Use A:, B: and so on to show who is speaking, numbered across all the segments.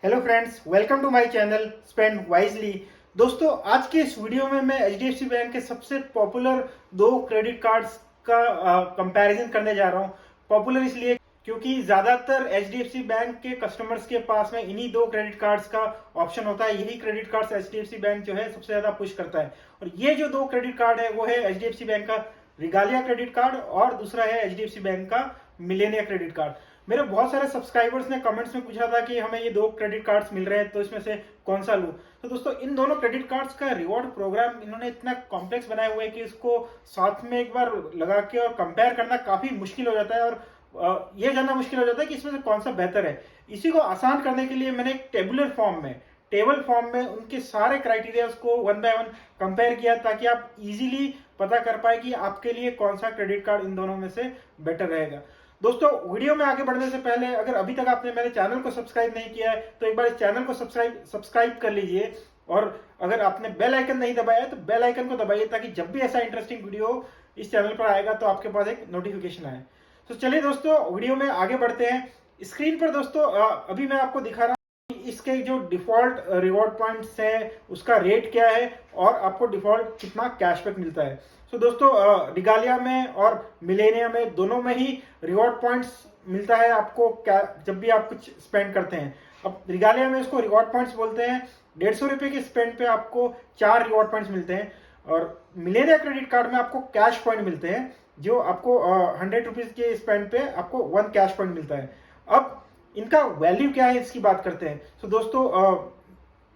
A: Hello friends, welcome to my channel spend wisely. दोस्तों, आज के इस वीडियो में मैं एचडीएफसी बैंक के सबसे पॉपुलर दो क्रेडिट कार्ड्स का कंपैरिजन करने जा रहा हूं। पॉपुलर इसलिए क्योंकि ज्यादातर एचडीएफसी बैंक के कस्टमर्स के पास में इन्हीं दो क्रेडिट कार्ड्स का ऑप्शन होता है। यही क्रेडिट कार्ड्स एचडीएफसी बैंक जो है सबसे ज्यादा पुश करता है। और ये जो दो क्रेडिट कार्ड है वो है एचडीएफसी बैंक का रिगालिया क्रेडिट कार्ड और दूसरा है एचडीएफसी बैंक का मिलेनिया क्रेडिट कार्ड। मेरे बहुत सारे सब्सक्राइबर्स ने कमेंट्स में पूछा था कि हमें ये दो क्रेडिट कार्ड्स मिल रहे हैं तो इसमें से कौन सा लूं। तो दोस्तों, इन दोनों क्रेडिट कार्ड्स का रिवॉर्ड प्रोग्राम इन्होंने इतना कॉम्प्लेक्स बनाया हुआ है कि इसको साथ में एक बार लगा के और कंपेयर करना काफी मुश्किल हो जाता है और ये जानना मुश्किल हो जाता है कि इसमें से कौन सा बेहतर है। इसी को आसान करने के लिए मैंने एक टेबल फॉर्म में उनके सारे क्राइटेरियाज को वन बाय वन कंपेयर किया ताकि आप इजीली पता कर पाए कि आपके लिए कौन सा क्रेडिट कार्ड इन दोनों में से बेटर रहेगा। दोस्तों, वीडियो में आगे बढ़ने से पहले अगर अभी तक आपने मेरे चैनल को सब्सक्राइब नहीं किया है तो एक बार इस चैनल को सब्सक्राइब कर लीजिए। और अगर आपने बेल आइकन नहीं दबाया तो बेल आइकन को दबाइए ताकि जब भी ऐसा इंटरेस्टिंग वीडियो इस चैनल पर आएगा तो आपके पास एक नोटिफिकेशन आए। तो चलिए दोस्तों, वीडियो में आगे बढ़ते हैं। स्क्रीन पर दोस्तों अभी मैं आपको दिखा रहा हूँ इसके जो डिफॉल्ट रिवॉर्ड पॉइंट्स है उसका रेट क्या है और आपको डिफॉल्ट कितना कैशबैक मिलता है। तो दोस्तों, रिगालिया में और मिलेनिया में दोनों में ही रिवॉर्ड पॉइंट्स मिलता है आपको जब भी आप कुछ स्पेंड करते हैं। अब रिगालिया में इसको रिवॉर्ड पॉइंट्स बोलते हैं। 150 रुपए के स्पेंड पे आपको 4 रिवॉर्ड पॉइंट्स मिलते हैं। और मिलेनिया क्रेडिट कार्ड में आपको कैश पॉइंट मिलते हैं जो आपको 100 रुपीज के स्पेंड पे आपको 1 कैश पॉइंट मिलता है। अब इनका वैल्यू क्या है इसकी बात करते हैं। तो दोस्तों,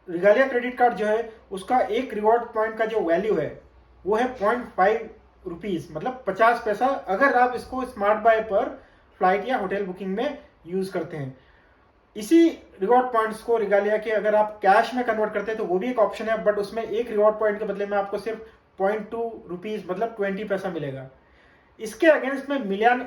A: रिगालिया क्रेडिट कार्ड जो है उसका एक रिवॉर्ड पॉइंट का जो वैल्यू है वो है 0.5 रुपीज, मतलब 50 पैसा, अगर आप इसको स्मार्ट बाय पर फ्लाइट या होटल बुकिंग में यूज करते हैं। इसी रिवॉर्ड पॉइंट्स को रिगालिया के अगर आप कैश में कन्वर्ट करते हैं तो वो भी एक ऑप्शन है, बट उसमें एक रिवॉर्ड पॉइंट के बदले में आपको सिर्फ 0.2 रुपीज मतलब 20 पैसा मिलेगा। इसके अगेंस्ट में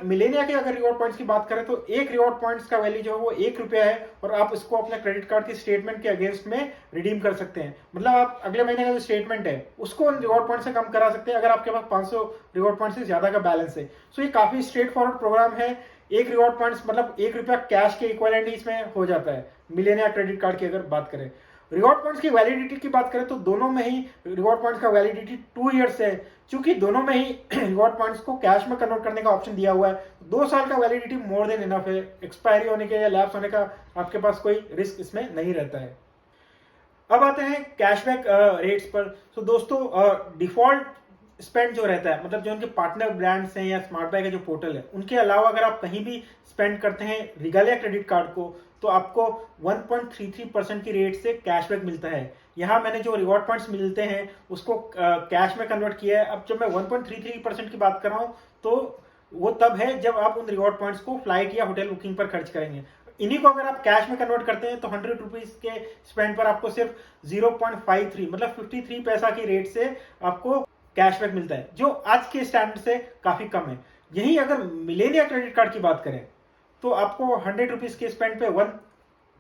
A: मिलेनिया के अगर रिवॉर्ड पॉइंट्स की बात करें तो एक रिवॉर्ड पॉइंट्स का वैल्यू जो है वो 1 रुपया है और आप इसको अपने क्रेडिट कार्ड की स्टेटमेंट के अगेंस्ट में रिडीम कर सकते हैं। मतलब आप अगले महीने का जो स्टेटमेंट है उसको उन रिवॉर्ड पॉइंट से कम करा सकते हैं अगर आपके पास 500 रिवॉर्ड पॉइंट से ज्यादा का बैलेंस है। सो ये काफी स्ट्रेट फॉरवर्ड प्रोग्राम है। एक रिवॉर्ड पॉइंट्स मतलब 1 रुपया कैश के इक्विवेलेंट इसमें हो जाता है मिलेनिया क्रेडिट कार्ड की अगर बात करें। रिवॉर्ड पॉइंट्स की वैलिडिटी की बात करें तो दोनों में ही रिवॉर्ड पॉइंट्स का वैलिडिटी 2 ईयर्स है। चूंकि दोनों में ही रिवॉर्ड पॉइंट्स को कैश में कन्वर्ट करने का ऑप्शन दिया हुआ है, 2 साल का वैलिडिटी मोर देन इनफ है। एक्सपायरी होने के या लैप्स होने का आपके पास कोई रिस्क इसमें नहीं रहता है। अब आते हैं कैशबैक रेट्स पर। तो दोस्तों, डिफॉल्ट स्पेंड जो रहता है, मतलब जो उनके पार्टनर ब्रांड्स हैं या स्मार्ट बाय का जो पोर्टल है उनके अलावा अगर आप कहीं भी स्पेंड करते हैं रिगालिया क्रेडिट कार्ड को तो आपको 1.33% की रेट से कैशबैक मिलता है। यहाँ मैंने जो रिवॉर्ड पॉइंट्स मिलते हैं उसको कैश में कन्वर्ट किया है। अब जब मैं 1.33% की बात कर रहा हूँ तो वो तब है जब आप उन रिवॉर्ड पॉइंट्स को फ्लाइट या होटल बुकिंग पर खर्च करेंगे। इन्हीं को अगर आप कैश में कन्वर्ट करते हैं तो 100 रुपीज के स्पेंड पर आपको सिर्फ 0.53 मतलब 53 पैसा की रेट से आपको कैशबैक मिलता है, जो आज के स्टैंडर्ड से काफी कम है। यही अगर मिलेनिया क्रेडिट कार्ड की बात करें तो आपको 100 रुपीज के स्पेंड पे 1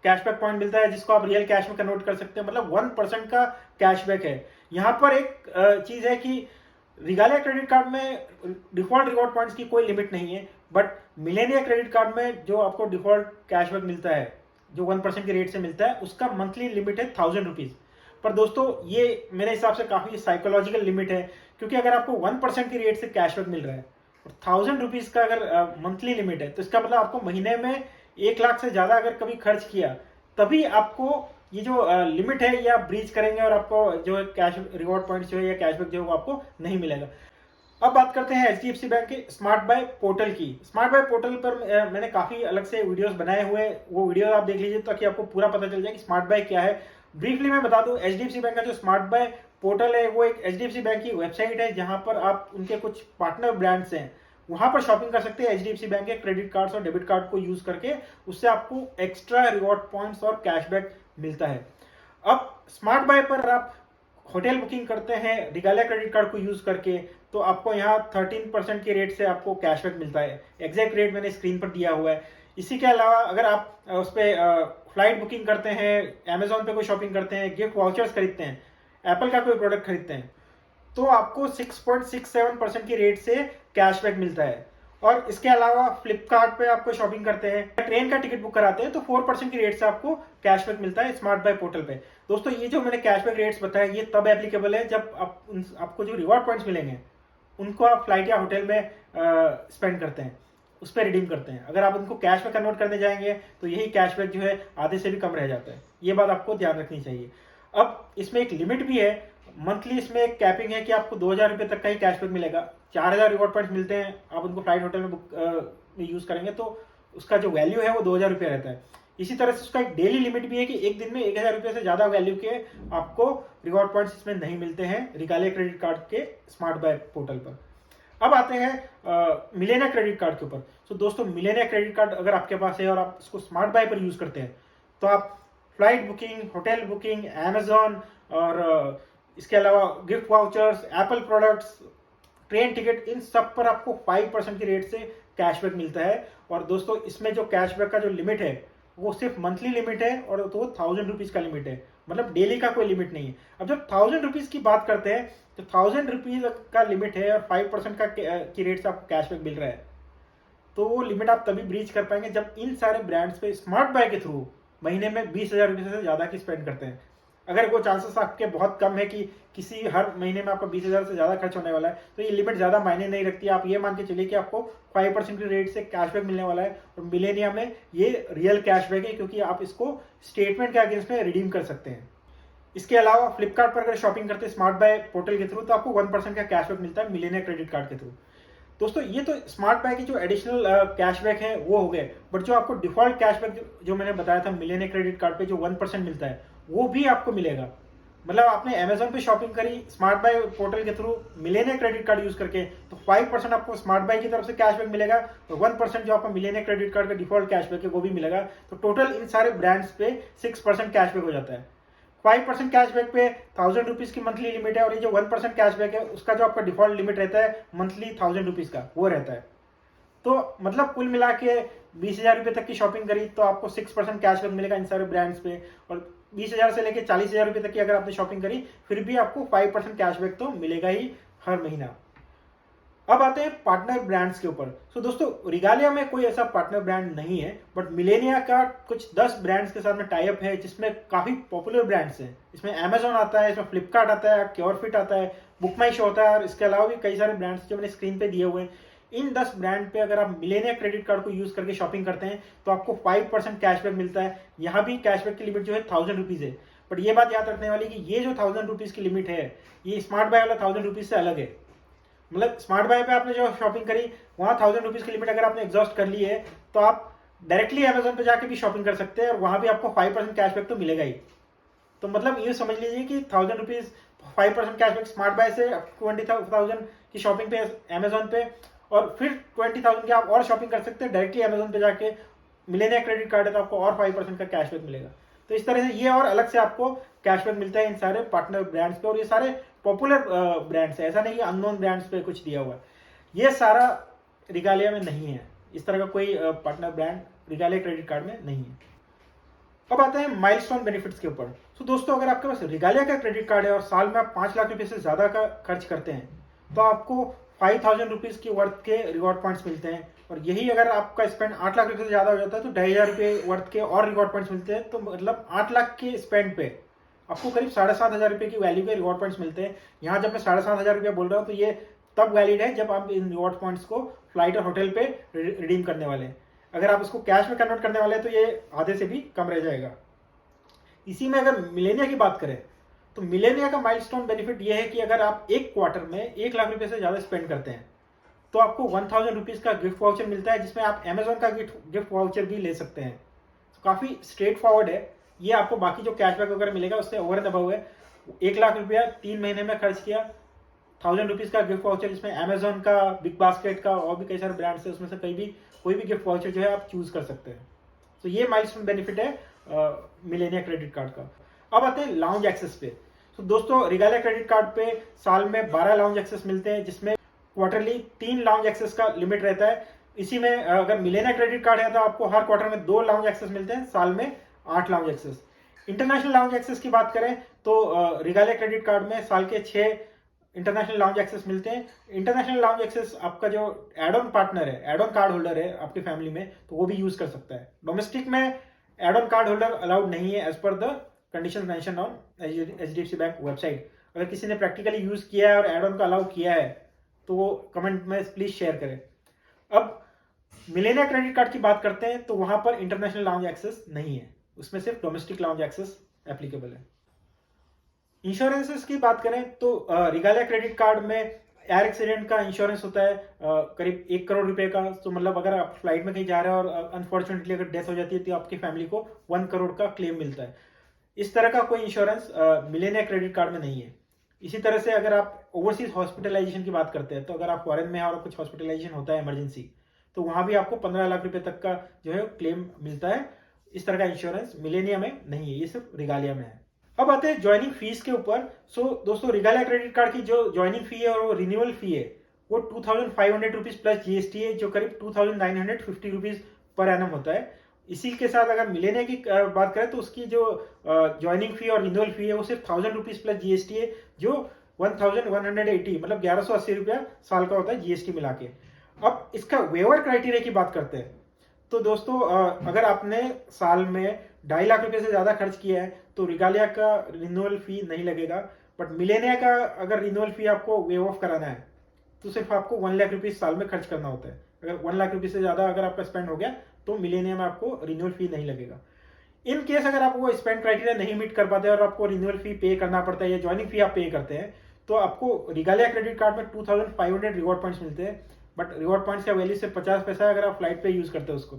A: कैशबैक पॉइंट मिलता है जिसको आप रियल कैश में कन्वर्ट कर सकते हैं, मतलब 1% का कैशबैक है। यहाँ पर एक चीज है कि रिगालिया क्रेडिट कार्ड में डिफॉल्ट रिवॉर्ड पॉइंट्स की कोई लिमिट नहीं है, बट मिलेनिया क्रेडिट कार्ड में जो आपको डिफॉल्ट कैशबैक मिलता है जो 1% की रेट से मिलता है उसका मंथली लिमिट है 1000 रुपीज। पर दोस्तों, ये मेरे हिसाब से काफी साइकोलॉजिकल लिमिट है, क्योंकि अगर आपको 1% की रेट से कैशबैक मिल रहा है और 1000 रुपीज का अगर मंथली लिमिट है तो इसका मतलब आपको महीने में 1 लाख से ज्यादा अगर कभी खर्च किया तभी आपको ये जो लिमिट है या ब्रीच करेंगे और आपको जो कैश रिवॉर्ड पॉइंट्स जो है या कैशबैक जो है वो आपको नहीं मिलेगा। अब बात करते हैं एचडीएफसी बैंक के स्मार्ट बाय पोर्टल की। स्मार्ट बाय पोर्टल पर मैंने काफी अलग से वीडियोस बनाए हुए हैं, वो वीडियो आप देख लीजिए ताकि आपको पूरा पता चल जाए कि स्मार्ट बाय क्या है। ब्रीफली मैं बता दूं, एचडीएफसी बैंक का जो स्मार्ट बाय पोर्टल है वो एक एचडीएफसी बैंक की वेबसाइट है जहां पर आप उनके कुछ पार्टनर ब्रांड्स हैं वहां पर शॉपिंग कर सकते हैं एचडीएफसी बैंक के क्रेडिट कार्ड्स और डेबिट कार्ड को यूज करके। उससे आपको एक्स्ट्रा रिवॉर्ड पॉइंट्स और कैशबैक मिलता है। अब स्मार्ट बाय पर आप होटल बुकिंग करते हैं रिगालिया क्रेडिट कार्ड को यूज करके तो आपको यहाँ 13% की रेट से आपको कैशबैक मिलता है। एग्जैक्ट रेट मैंने स्क्रीन पर दिया हुआ है। इसी के अलावा अगर आप उस पर फ्लाइट बुकिंग करते हैं, अमेजोन पे कोई शॉपिंग करते हैं, गिफ्ट वाउचर्स खरीदते हैं, एप्पल का कोई प्रोडक्ट खरीदते हैं तो आपको 6.67% की रेट से कैशबैक मिलता है। और इसके अलावा फ्लिपकार्ट पे आपको शॉपिंग करते हैं, ट्रेन का टिकट बुक कराते हैं, तो 4% की रेट से आपको कैशबैक मिलता है स्मार्ट बाय पोर्टल पे। दोस्तों ये जो मैंने कैशबैक रेट्स बताया ये तब एप्लीकेबल है जब आपको जो रिवॉर्ड पॉइंट्स मिलेंगे उनको आप फ्लाइट या होटल में स्पेंड करते हैं, उस पर रिडीम करते हैं। अगर आप उनको कैश में कन्वर्ट करने जाएंगे तो यही कैशबैक जो है आधे से भी कम रह जाता है। ये बात आपको ध्यान रखनी चाहिए। अब इसमें एक लिमिट भी है, मंथली इसमें एक कैपिंग है कि आपको 2,000 रुपये तक का ही कैशबैक मिलेगा। 4,000 रिवॉर्ड पॉइंट्स मिलते हैं, आप उनको फ्लाइट होटल में बुक यूज करेंगे तो उसका जो वैल्यू है वो 2,000 रुपये रहता है। इसी तरह से उसका एक डेली लिमिट भी है कि एक दिन में 1,000 रुपये से ज्यादा वैल्यू के आपको रिवॉर्ड पॉइंट्स इसमें नहीं मिलते हैं रिगालिया क्रेडिट कार्ड के स्मार्ट बाय पोर्टल पर। अब आते हैं मिलेनिया क्रेडिट कार्ड के ऊपर। तो दोस्तों मिलेनिया क्रेडिट कार्ड अगर आपके पास है और आप इसको स्मार्ट बाय पर यूज करते हैं तो आप flight booking, hotel booking, Amazon और इसके अलावा gift vouchers, Apple products, train ticket, इन सब पर आपको 5% की रेट से कैशबैक मिलता है। और दोस्तों इसमें जो कैशबैक का जो लिमिट है वो सिर्फ मंथली लिमिट है और तो वो 1,000 रुपीज का लिमिट है, मतलब डेली का कोई लिमिट नहीं है। अब जब 1,000 रुपीज की बात करते हैं तो 1,000 रुपीज का लिमिट है और 5% का की रेट से आपको कैशबैक मिल रहा है, तो वो लिमिट आप तभी ब्रीच कर पाएंगे जब इन सारे ब्रांड्स पे स्मार्ट बाय के थ्रू महीने में 20,000 रुपये से ज्यादा की स्पेंड करते हैं। अगर वो चांसेस आपके बहुत कम है कि किसी हर महीने में आपका 20,000 से ज्यादा खर्च होने वाला है तो ये लिमिट ज्यादा मायने नहीं रखती। आप ये मान के चलिए कि आपको 5% की रेट से कैशबैक मिलने वाला है और मिलेनिया में ये रियल कैशबैक है क्योंकि आप इसको स्टेटमेंट के अगेंस्ट में रिडीम कर सकते हैं। इसके अलावा फ्लिपकार्ट पर अगर शॉपिंग करते हैं स्मार्ट बाय पोर्टल के थ्रू तो आपको 1% का कैशबैक मिलता है मिलेनिया क्रेडिट कार्ड के थ्रू। दोस्तों ये तो स्मार्ट बाय की जो एडिशनल कैशबैक है वो हो गए, बट जो आपको डिफॉल्ट कैशबैक जो मैंने बताया था मिलेनिया क्रेडिट कार्ड पे जो 1% मिलता है वो भी आपको मिलेगा। मतलब आपने अमेजोन पे शॉपिंग करी स्मार्ट बाय पोर्टल के through Melania credit card use करके तो 5% आपको स्मार्ट बाय की तरफ से कैशबैक मिलेगा और 1% जो आपका मिलेनिया क्रेडिट कार्ड का डिफॉल्ट कैशबैक है वो भी मिलेगा। तो टोटल इन सारे ब्रांड्स पे 6% कैशबैक हो जाता है। 5% कैशबैक पे 1,000 रुपीज की मंथली लिमिट है और ये जो 1% कैशबैक है उसका जो आपका डिफॉल्ट लिमिट रहता है मंथली 1,000 रुपीज का वो रहता है। तो मतलब कुल मिला के 20,000 रुपये तक की शॉपिंग करी तो आपको 6% कैशबैक मिलेगा इन सारे ब्रांड्स पे, और 20,000 से लेके 40,000 रुपये तक की अगर आपने शॉपिंग करी फिर भी आपको 5% कैशबैक तो मिलेगा ही हर महीना। अब आते हैं पार्टनर ब्रांड्स के ऊपर। तो दोस्तों रिगालिया में कोई ऐसा पार्टनर ब्रांड नहीं है, बट मिलेनिया का कुछ 10 ब्रांड्स के साथ में टाई अप है जिसमें काफी पॉपुलर ब्रांड्स हैं। इसमें अमेजोन आता है, इसमें फ्लिपकार्ट आता है, क्योरफिट आता है, बुक माई शो होता है और इसके अलावा भी कई सारे ब्रांड्स जो मैंने स्क्रीन पे दिए हुए हैं। इन 10 ब्रांड पे अगर आप मिलेनिया क्रेडिट कार्ड को यूज करके शॉपिंग करते हैं तो आपको 5% कैशबैक मिलता है। यहाँ भी कैशबैक की लिमिट जो है 1,000 रुपीज है, बट ये बात याद रखने वाली कि ये जो 1,000 रुपीज की लिमिट है ये स्मार्ट बाय वाला 1,000 रुपीज से अलग है। मतलब स्मार्ट बाय पे आपने जो शॉपिंग करी वहां 1,000 रुपीज की लिमिट अगर आपने एग्जॉस्ट कर ली है तो आप डायरेक्टली अमेजोन पे जाके भी शॉपिंग कर सकते हैं और वहां भी आपको 5% कैशबैक तो मिलेगा ही। तो मतलब ये समझ लीजिए कि 1,000 रुपीज 5% कैशबैक स्मार्ट बाय से 20,000 की शॉपिंग पे अमेजोन पे, और फिर 20,000 की आप और शॉपिंग कर सकते हैं डायरेक्टली अमेजोन पे जाके। मिलेनिया क्रेडिट कार्ड है तो आपको और 5% का कैशबैक मिलेगा। तो इस तरह से ये और अलग से आपको कैशबैक मिलता है इन सारे पार्टनर ब्रांड्स पे, और ये सारे पॉपुलर ब्रांड्स है, ऐसा नहीं कि अननोन ब्रांड्स पे कुछ दिया हुआ है। ये सारा रिगालिया में नहीं है, इस तरह का कोई partner brand regalia credit card में नहीं है। अब आते हैं माइलस्टोन बेनिफिट्स के ऊपर। तो दोस्तों अगर आपके पास रिगालिया का क्रेडिट कार्ड है और साल में आप 5 लाख रुपए से ज्यादा का खर्च करते हैं तो आपको 5,000 रुपीज की वर्थ के रिवॉर्ड पॉइंट्स मिलते हैं, और यही अगर आपका स्पेंड 8 लाख रुपए से ज्यादा हो जाता है तो 2,500 रुपये वर्थ के और रिवॉर्ड पॉइंट्स मिलते हैं। तो मतलब 8 लाख के स्पेंड पे आपको करीब 7,500 रुपये की वैल्यू के रिवॉर्ड पॉइंट्स मिलते हैं। यहाँ जब मैं 7,500 रुपया बोल रहा हूँ तो ये तब वैलिड है जब आप इन रिवॉर्ड पॉइंट्स को फ्लाइट और होटल पे रिडीम करने वाले हैं। अगर आप इसको कैश में कन्वर्ट करने वाले हैं तो ये आधे से भी कम रह जाएगा। इसी में अगर मिलेनिया की बात करें तो मिलेनिया का माइलस्टोन बेनिफिट ये है कि अगर आप एक क्वार्टर में 1 लाख रुपए से ज्यादा स्पेंड करते हैं तो आपको 1,000 रुपीज का गिफ्ट वाउचर मिलता है, जिसमें आप अमेजोन का गिफ्ट वाउचर भी ले सकते हैं। तो काफी स्ट्रेट फॉरवर्ड है ये, आपको बाकी जो कैशबैक वगैरह मिलेगा उससे ओवर एंड अबव है। 1 लाख रुपया 3 महीने में खर्च किया, 1,000 रुपीज का गिफ्ट वाउचर जिसमें अमेजोन का, बिग बास्केट का और भी कई सारे ब्रांड्स है, उसमें से कोई भी गिफ्ट वाउचर जो है आप चूज कर सकते हैं। तो ये माइलस्टोन बेनिफिट है मिलेनिया क्रेडिट कार्ड का। अब आते हैं लाउंज एक्सेस पे। तो दोस्तों रिगालिया क्रेडिट कार्ड पे साल में 12 लाउंज एक्सेस मिलते हैं, जिसमें क्वार्टरली 3 लाउंज एक्सेस का लिमिट रहता है। इसी में अगर मिलेनिया क्रेडिट कार्ड है तो आपको हर क्वार्टर में 2 लाउंज एक्सेस मिलते हैं, साल में 8 lounge access. International lounge access की बात करें तो रिगालिया क्रेडिट कार्ड में साल के 6 इंटरनेशनल लाउंज एक्सेस मिलते हैं। इंटरनेशनल लाउंज एक्सेस आपका जो एड ऑन पार्टनर है, एड ऑन कार्ड होल्डर है आपकी फैमिली में, तो वो भी यूज कर सकता है। डोमेस्टिक में add on card holder allowed नहीं है as per the condition mentioned on HDFC bank website. अगर किसी ने प्रैक्टिकली यूज किया है और एड ऑन का अलाउ किया है तो वो कमेंट में प्लीज शेयर करें। अब मिलेनिया क्रेडिट कार्ड की बात करते हैं तो वहां पर इंटरनेशनल लाउंज एक्सेस नहीं है, उसमें सिर्फ डोमेस्टिक लाउंज एक्सेस एप्लीकेबल है। इंश्योरेंसेस की बात करें तो रिगालिया क्रेडिट कार्ड में एयर एक्सीडेंट का इंश्योरेंस होता है करीब 1 करोड़ रुपए का। तो मतलब अगर आप फ्लाइट में कहीं जा रहे हैं और अनफॉर्चुनेटली अगर डेथ हो जाती है तो आपकी फैमिली को 1 करोड़ का क्लेम मिलता है। इस तरह का कोई इंश्योरेंस मिलेनिया क्रेडिट कार्ड में नहीं है। इसी तरह से अगर आप ओवरसीज हॉस्पिटलाइजेशन की बात करते हैं तो अगर आप फॉरेन में हैं और कुछ हॉस्पिटलाइजेशन होता है इमरजेंसी, तो वहां भी आपको 15 लाख रुपए तक का जो है क्लेम मिलता है। इस तरह का इंश्योरेंस मिलेनिया में नहीं है, ये सिर्फ रिगालिया में है। अब आते हैं ज्वाइनिंग फीस के ऊपर। सो दोस्तों, रिगालिया क्रेडिट कार्ड की जो ज्वाइनिंग फी है और वो रिन्यूअल फी है वो 2500 रुपीज प्लस जीएसटी है, जो करीब 2950 रुपीज पर एनम होता है। इसी के साथ अगर मिलेनिया की बात करें तो उसकी जो ज्वाइनिंग फी और रिन्यूअल फी है वो सिर्फ 1000 रुपीज प्लस जीएसटी है, जो 1180 मतलब 1180 रुपया साल का होता है जीएसटी मिला के। अब इसका वेवर क्राइटेरिया की बात करते हैं तो दोस्तों, अगर आपने साल में 2.5 लाख रुपए से ज्यादा खर्च किया है तो रिगालिया का रिन्यूअल फी नहीं लगेगा। बट मिलेनिया का अगर रिन्यूअल फी आपको वेव ऑफ कराना है तो सिर्फ आपको 1 लाख रुपीज साल में खर्च करना होता है। अगर 1 लाख रुपीज से ज्यादा अगर आपका स्पेंड हो गया तो मिलेनिया में आपको रिन्यूअल फी नहीं लगेगा। इन केस अगर आप वो स्पेंड क्राइटेरिया नहीं मीट कर पाते और आपको रिन्यूअल फी पे करना पड़ता है या ज्वाइनिंग फी आप पे करते हैं तो आपको रिगालिया क्रेडिट कार्ड में 2500 रिवॉर्ड पॉइंट्स मिलते हैं। बट रिवॉर्ड पॉइंट्स का वैल्यू सिर्फ 50 पैसा है अगर आप फ्लाइट पे यूज करते हैं उसको।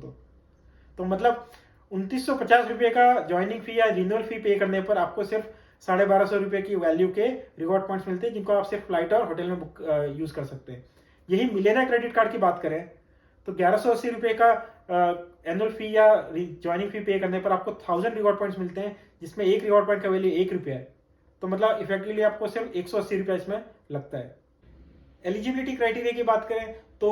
A: तो मतलब 2950 रुपये का ज्वाइनिंग फी या रिन्यूअल फी पे करने पर आपको सिर्फ 1250 रुपये की वैल्यू के रिवॉर्ड पॉइंट्स मिलते हैं, जिनको आप सिर्फ फ्लाइट और होटल में बुक यूज कर सकते हैं। यही मिलेनिया क्रेडिट कार्ड की बात करें तो 1180 रुपये का एनुअल फी या ज्वाइनिंग फी पे करने पर आपको 1000 रिवॉर्ड पॉइंट्स मिलते हैं, जिसमें एक रिवॉर्ड पॉइंट का वैल्यू 1 रुपया है। तो मतलब इफेक्टिवली आपको सिर्फ 180 रुपया इसमें लगता है। एलिजिबिलिटी क्राइटेरिया की बात करें तो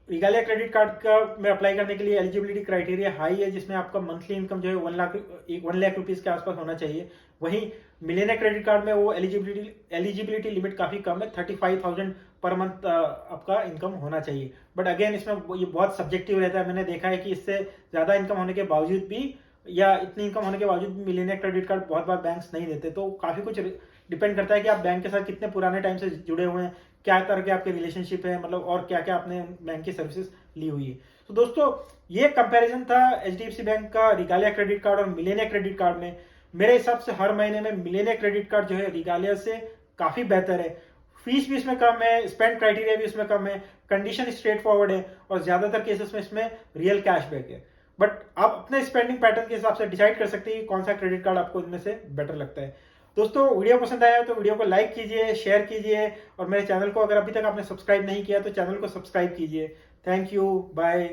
A: रिगालिया क्रेडिट कार्ड का में अप्लाई करने के लिए एलिजिबिलिटी क्राइटेरिया हाई है, जिसमें आपका मंथली इनकम जो है 1 लाख रुपीज के आसपास होना चाहिए। वहीं मिलेनिया क्रेडिट कार्ड में वो एलिजिबिलिटी लिमिट काफी कम है, 35,000 पर मंथ आपका इनकम होना चाहिए। बट अगेन इसमें ये बहुत सब्जेक्टिव रहता है। मैंने देखा है कि इससे ज्यादा इनकम होने के बावजूद भी या इतनी इनकम होने के बावजूद भी मिलेनिया क्रेडिट कार्ड बहुत बार बैंक्स नहीं देते। तो काफी कुछ डिपेंड करता है कि आप बैंक के साथ कितने पुराने टाइम से जुड़े हुए हैं, क्या तरह के आपके रिलेशनशिप है, मतलब और क्या क्या आपने बैंक की सर्विसेज ली हुई है। तो दोस्तों, ये कंपैरिजन था एचडीएफसी बैंक का रिगालिया क्रेडिट कार्ड और मिलेनिया क्रेडिट कार्ड में। मेरे हिसाब से हर महीने में मिलेनिया क्रेडिट कार्ड जो है रिगालिया से काफी बेहतर है। फीस भी इसमें कम है, स्पेंड क्राइटेरिया भी इसमें कम है, कंडीशन स्ट्रेट फॉरवर्ड है और ज्यादातर केसेस में इसमें रियल कैशबैक है। बट आप अपने स्पेंडिंग पैटर्न के हिसाब से डिसाइड कर सकते हैं कि कौन सा क्रेडिट कार्ड आपको इनमें से बेटर लगता है। दोस्तों, वीडियो पसंद आया तो वीडियो को लाइक कीजिए, शेयर कीजिए और मेरे चैनल को अगर अभी तक आपने सब्सक्राइब नहीं किया तो चैनल को सब्सक्राइब कीजिए। Thank you, bye.